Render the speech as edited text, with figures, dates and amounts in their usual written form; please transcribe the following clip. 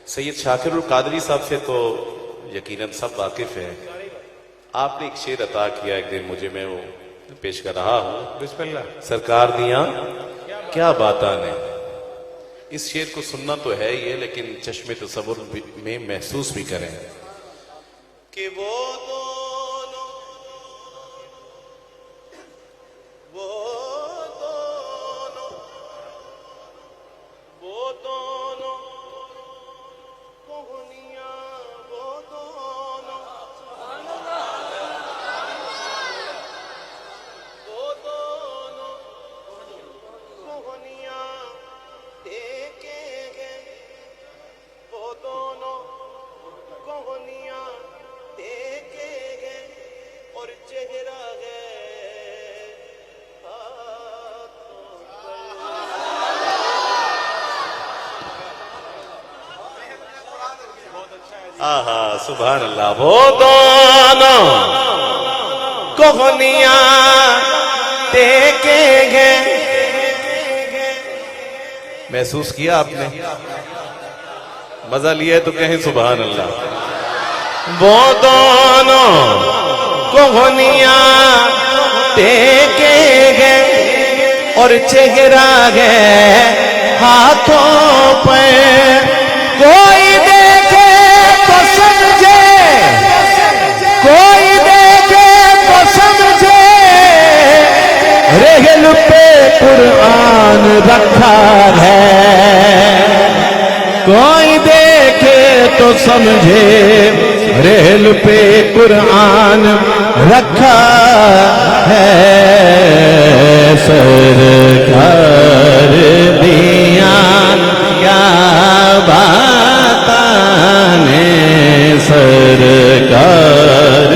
سید شاکر القادری صاحب سے تو یقیناً سب واقف ہیں. آپ نے ایک شعر عطا کیا ایک دن مجھے، میں وہ پیش کر رہا ہوں. بسم اللہ. سرکار دیاں کیا باتاں نے. اس شعر کو سننا تو ہے ہی ہے، لیکن چشم تصور میں محسوس بھی کریں کہ وہ آہا سبحان اللہ. وہ دونوں کوہنیاں دیکھیں گے. محسوس کیا آپ نے؟ مزہ لیا ہے تو کہیں سبحان اللہ. وہ دونوں کوہنیاں دیکھیں گے اور چہرہ ہے ہاتھوں پہ. کوئی دیکھے تو سمجھے، کوئی دیکھے تو سمجھے رحل پہ قرآن رکھا ہے. کوئی دیکھے تو سمجھے رحل پہ قرآن رکھا ہے. سرکار دیاں کیا باتاں نے، سرکار